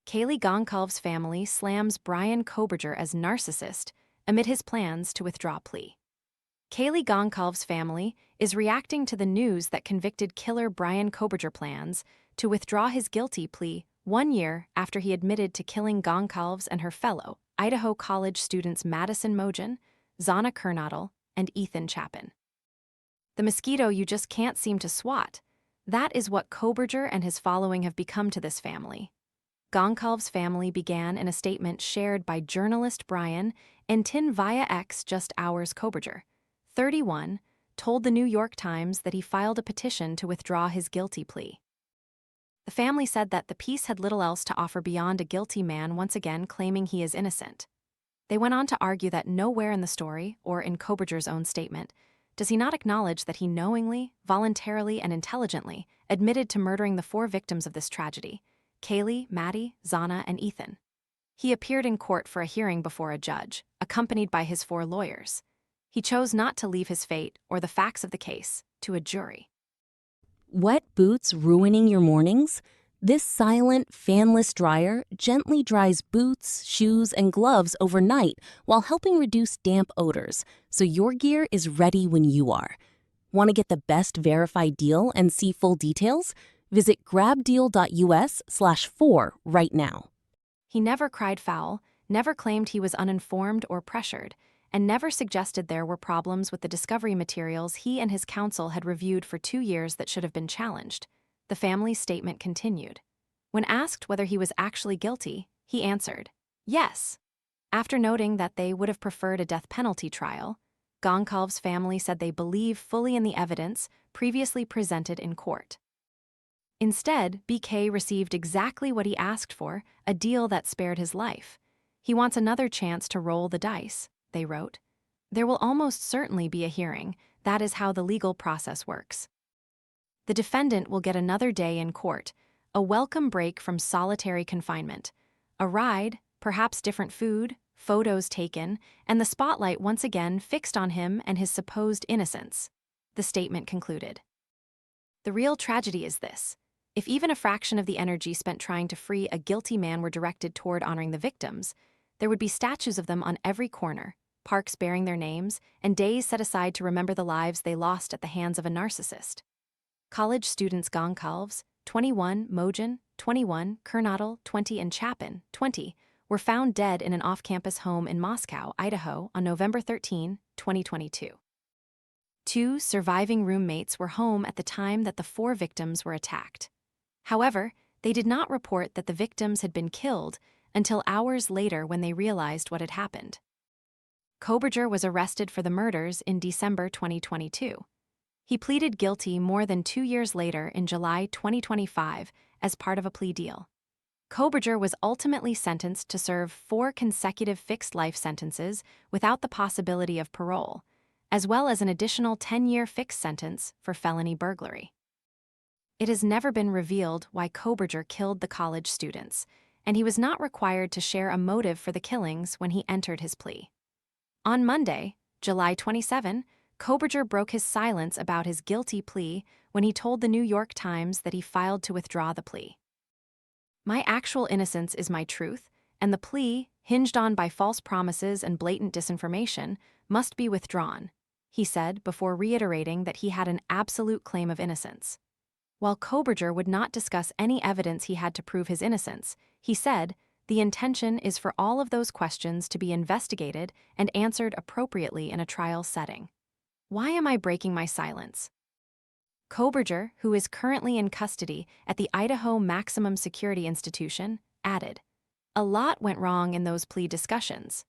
Kaylee Goncalves' family slams Bryan Kohberger as narcissist amid his plans to withdraw plea. Kaylee Goncalves' family is reacting to the news that convicted killer Bryan Kohberger plans to withdraw his guilty plea 1 year after he admitted to killing Goncalves and her fellow Idaho college students Madison Mogen, Xana Kernodle, and Chapin. The mosquito you just can't seem to swat. That is what Kohberger and his following have become to this family. Goncalves' family began in a statement shared by journalist Brian Entin via X just hours. Kohberger, 31, told the New York Times that he filed a petition to withdraw his guilty plea. The family said that the piece had little else to offer beyond a guilty man once again claiming he is innocent. They went on to argue that nowhere in the story, or in Kohberger's own statement, does he not acknowledge that he knowingly, voluntarily, and intelligently admitted to murdering the 4 victims of this tragedy: Kaylee, Maddie, Xana, and Entin. He appeared in court for a hearing before a judge, accompanied by his 4 lawyers. He chose not to leave his fate or the facts of the case to a jury. Wet boots ruining your mornings? This silent, fanless dryer gently dries boots, shoes, and gloves overnight while helping reduce damp odors, so your gear is ready when you are. Want to get the best verified deal and see full details? Visit grabdeal.us/4 right now. He never cried foul, never claimed he was uninformed or pressured, and never suggested there were problems with the discovery materials he and his counsel had reviewed for 2 years that should have been challenged. The family's statement continued. When asked whether he was actually guilty, he answered, yes. After noting that they would have preferred a death penalty trial, Goncalves' family said they believe fully in the evidence previously presented in court. Instead, BK received exactly what he asked for, a deal that spared his life. He wants another chance to roll the dice, they wrote. There will almost certainly be a hearing. That is how the legal process works. The defendant will get another day in court, a welcome break from solitary confinement, a ride, perhaps different food, photos taken, and the spotlight once again fixed on him and his supposed innocence, the statement concluded. The real tragedy is this. If even a fraction of the energy spent trying to free a guilty man were directed toward honoring the victims, there would be statues of them on every corner, parks bearing their names, and days set aside to remember the lives they lost at the hands of a narcissist. College students Goncalves, 21, Mogen, 21, Kernodle, 20, and Chapin, 20, were found dead in an off-campus home in Moscow, Idaho, on November 13, 2022. 2 surviving roommates were home at the time that the 4 victims were attacked. However, they did not report that the victims had been killed until hours later when they realized what had happened. Kohberger was arrested for the murders in December 2022. He pleaded guilty more than 2 years later in July 2025 as part of a plea deal. Kohberger was ultimately sentenced to serve 4 consecutive fixed life sentences without the possibility of parole, as well as an additional 10-year fixed sentence for felony burglary. It has never been revealed why Kohberger killed the college students, and he was not required to share a motive for the killings when he entered his plea. On Monday, July 27, Kohberger broke his silence about his guilty plea when he told the New York Times that he filed to withdraw the plea. My actual innocence is my truth, and the plea, hinged on by false promises and blatant disinformation, must be withdrawn, he said before reiterating that he had an absolute claim of innocence. While Kohberger would not discuss any evidence he had to prove his innocence, he said, the intention is for all of those questions to be investigated and answered appropriately in a trial setting. Why am I breaking my silence? Kohberger, who is currently in custody at the Idaho Maximum Security Institution, added, a lot went wrong in those plea discussions.